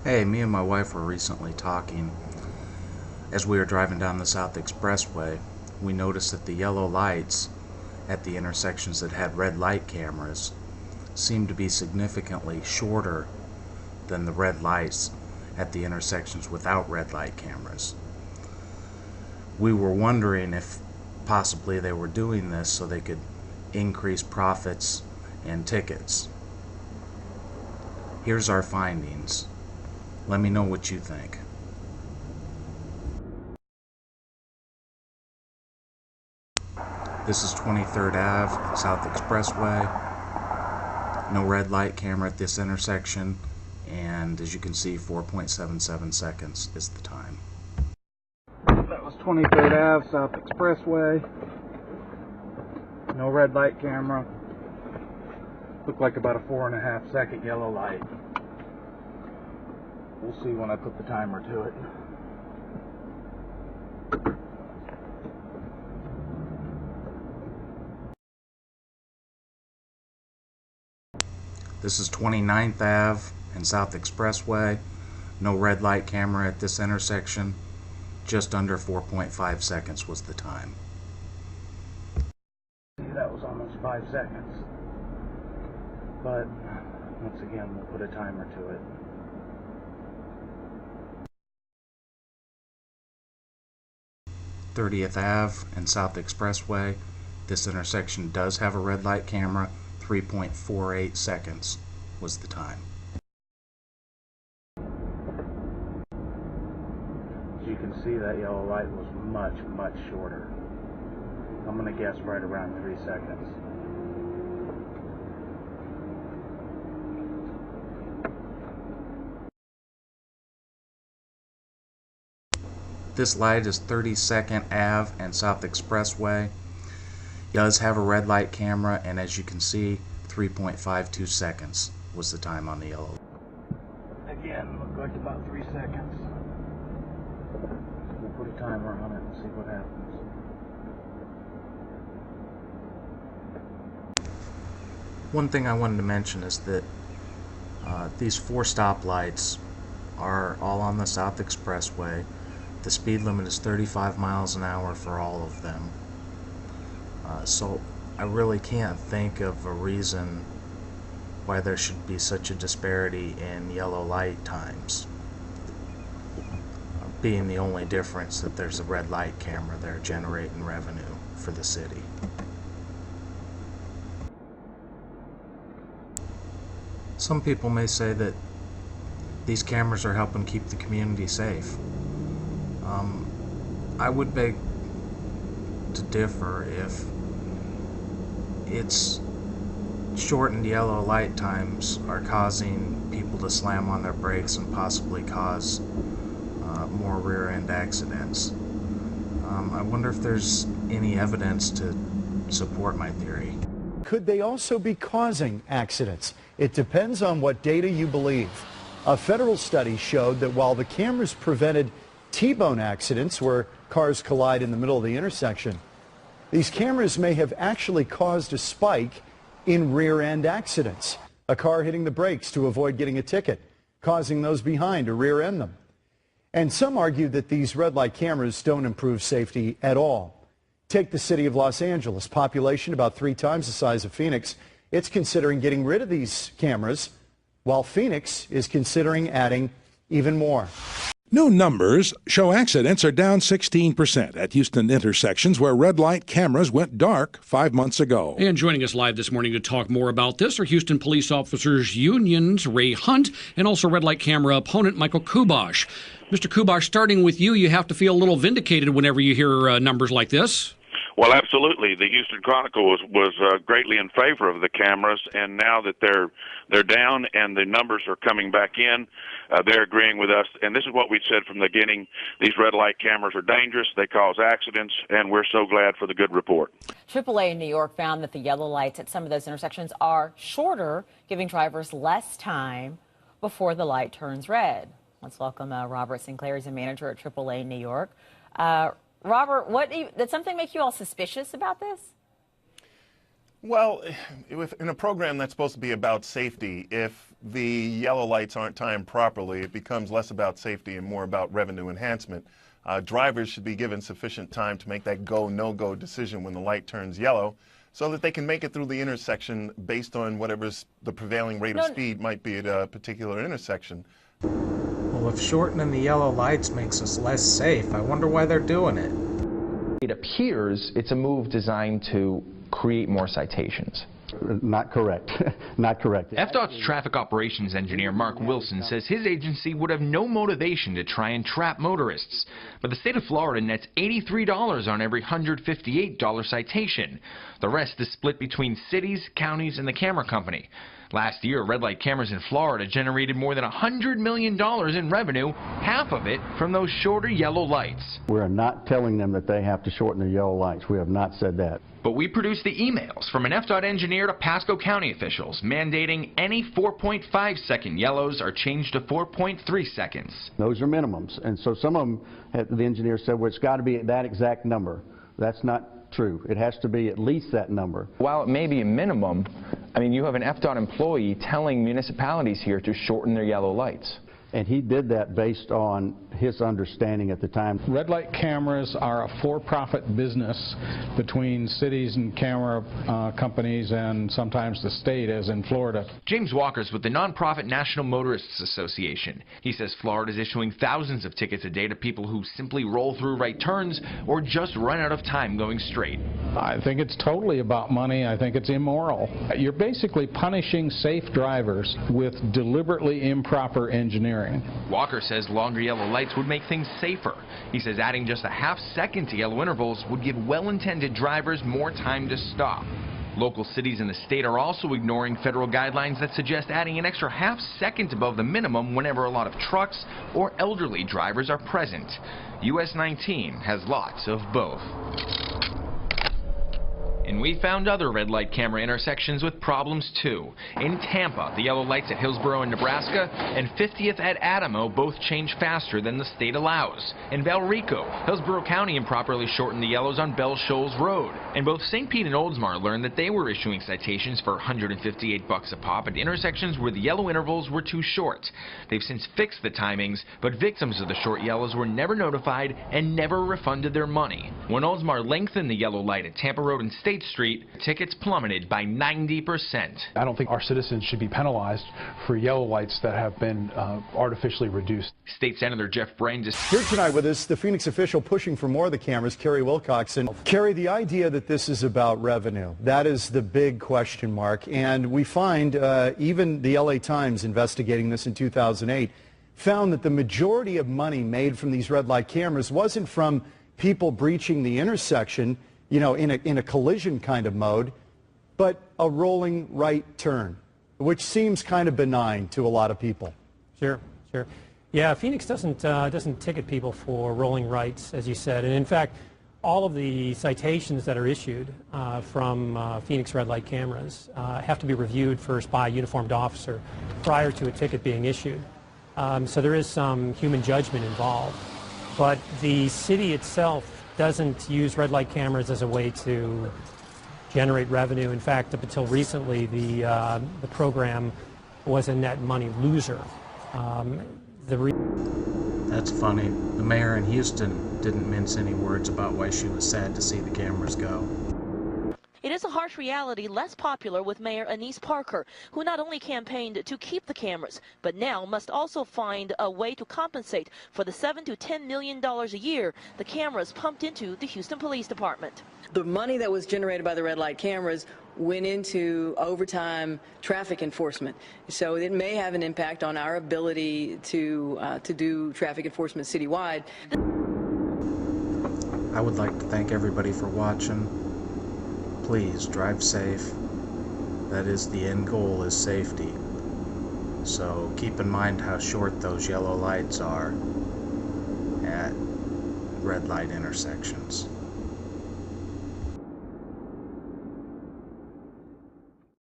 Hey, me and my wife were recently talking. As we were driving down the South Expressway, we noticed that the yellow lights at the intersections that had red light cameras seemed to be significantly shorter than the red lights at the intersections without red light cameras. We were wondering if possibly they were doing this so they could increase profits and tickets. Here's our findings. Let me know what you think. This is 23rd Ave, South Expressway. No red light camera at this intersection, and as you can see, 4.77 seconds is the time. That was 23rd Ave, South Expressway. No red light camera. Looked like about a 4.5 second yellow light. We'll see when I put the timer to it. This is 29th Ave and South Expressway. No red light camera at this intersection. Just under 4.5 seconds was the time. See, that was almost 5 seconds. But once again, we'll put a timer to it. '30th Ave and South Expressway. This intersection does have a red light camera. 3.48 seconds was the time. As you can see, that yellow light was much shorter. I'm going to guess right around 3 seconds. This light is 32nd Ave and South Expressway. Does have a red light camera, and as you can see, 3.52 seconds was the time on the yellow. Again, looked like about 3 seconds. We'll put a timer on it and see what happens. One thing I wanted to mention is that these 4 stoplights are all on the South Expressway. The speed limit is 35 miles an hour for all of them. So I really can't think of a reason why there should be such a disparity in yellow light times, being the only difference that there's a red light camera there generating revenue for the city. Some people may say that these cameras are helping keep the community safe. I would beg to differ if its shortened yellow light times are causing people to slam on their brakes and possibly cause more rear-end accidents. I wonder if there's any evidence to support my theory. Could they also be causing accidents? It depends on what data you believe. A federal study showed that while the cameras prevented T-bone accidents where cars collide in the middle of the intersection, these cameras may have actually caused a spike in rear-end accidents. A car hitting the brakes to avoid getting a ticket, causing those behind to rear-end them. And some argue that these red light cameras don't improve safety at all. Take the city of Los Angeles, population about 3 times the size of Phoenix. It's considering getting rid of these cameras, while Phoenix is considering adding even more. New numbers show accidents are down 16% at Houston intersections where red light cameras went dark 5 months ago. And joining us live this morning to talk more about this are Houston Police Officers Union's Ray Hunt and also red light camera opponent Michael Kubosh. Mr. Kubosh, starting with you, you have to feel a little vindicated whenever you hear numbers like this. Well, absolutely. The Houston Chronicle was greatly in favor of the cameras, and now that they're down and the numbers are coming back in, they're agreeing with us. And this is what we said from the beginning: these red light cameras are dangerous, they cause accidents, and we're so glad for the good report. AAA in New York found that the yellow lights at some of those intersections are shorter, giving drivers less time before the light turns red. Let's welcome Robert Sinclair. He's a manager at AAA in New York. Robert, did something make you all suspicious about this? Well, in a program that's supposed to be about safety, if the yellow lights aren't timed properly, it becomes less about safety and more about revenue enhancement. Drivers should be given sufficient time to make that go, no-go decision when the light turns yellow, so that they can make it through the intersection based on whatever's the prevailing rate of speed might be at a particular intersection. Well, if shortening the yellow lights makes us less safe, I wonder why they're doing it. It appears it's a move designed to create more citations. Not correct. Not correct. FDOT's traffic operations engineer Mark Wilson says his agency would have no motivation to try and trap motorists. But the state of Florida nets $83 on every $158 citation. The rest is split between cities, counties, and the camera company. Last year, red light cameras in Florida generated more than $100 million in revenue, half of it from those shorter yellow lights. We are not telling them that they have to shorten the yellow lights. We have not said that. But we produced the emails from an FDOT engineer to Pasco County officials mandating any 4.5-second yellows are changed to 4.3 seconds. Those are minimums. And so some of them, the engineer said, well, it's got to be that exact number. That's not true. It has to be at least that number. While it may be a minimum, I mean, you have an FDOT employee telling municipalities here to shorten their yellow lights. And he did that based on his understanding at the time. Red light cameras are a for-profit business between cities and camera companies and sometimes the state, as in Florida. James Walker's with the nonprofit National Motorists Association. He says Florida is issuing thousands of tickets a day to people who simply roll through right turns or just run out of time going straight. I think it's totally about money. I think it's immoral. You're basically punishing safe drivers with deliberately improper engineering. Walker says longer yellow lights would make things safer. He says adding just a half second to yellow intervals would give well-intended drivers more time to stop. Local cities in the state are also ignoring federal guidelines that suggest adding an extra half second above the minimum whenever a lot of trucks or elderly drivers are present. US 19 has lots of both. And we found other red light camera intersections with problems too. In Tampa, the yellow lights at Hillsborough in Nebraska and 50th at Adamo both change faster than the state allows. In Valrico, Hillsborough County improperly shortened the yellows on Bell Shoals Road. And both St. Pete and Oldsmar learned that they were issuing citations for $158 a pop at intersections where the yellow intervals were too short. They've since fixed the timings, but victims of the short yellows were never notified and never refunded their money. When Oldsmar lengthened the yellow light at Tampa Road and State Street, tickets plummeted by 90%. I don't think our citizens should be penalized for yellow lights that have been artificially reduced. State Senator Jeff Brand here tonight with us, the Phoenix official pushing for more of the cameras, Kerry Wilcoxon. Kerry, the idea that this is about revenue, that is the big question mark. And we find even the LA Times investigating this in 2008 found that the majority of money made from these red light cameras wasn't from people breaching the intersection, you know, in a collision kind of mode, but a rolling right turn, which seems kind of benign to a lot of people. Sure. Yeah, Phoenix doesn't ticket people for rolling rights, as you said, and in fact, all of the citations that are issued from Phoenix red light cameras have to be reviewed first by a uniformed officer prior to a ticket being issued. So there is some human judgment involved, but the city itself doesn't use red light cameras as a way to generate revenue. In fact, up until recently, the program was a net money loser. That's funny. The mayor in Houston didn't mince any words about why she was sad to see the cameras go. It is a harsh reality less popular with Mayor Anise Parker, who not only campaigned to keep the cameras, but now must also find a way to compensate for the $7 to $10 million a year the cameras pumped into the Houston Police Department. The money that was generated by the red light cameras went into overtime traffic enforcement. So it may have an impact on our ability to do traffic enforcement citywide. I would like to thank everybody for watching. Please drive safe. That is, the end goal is safety. So keep in mind how short those yellow lights are at red light intersections.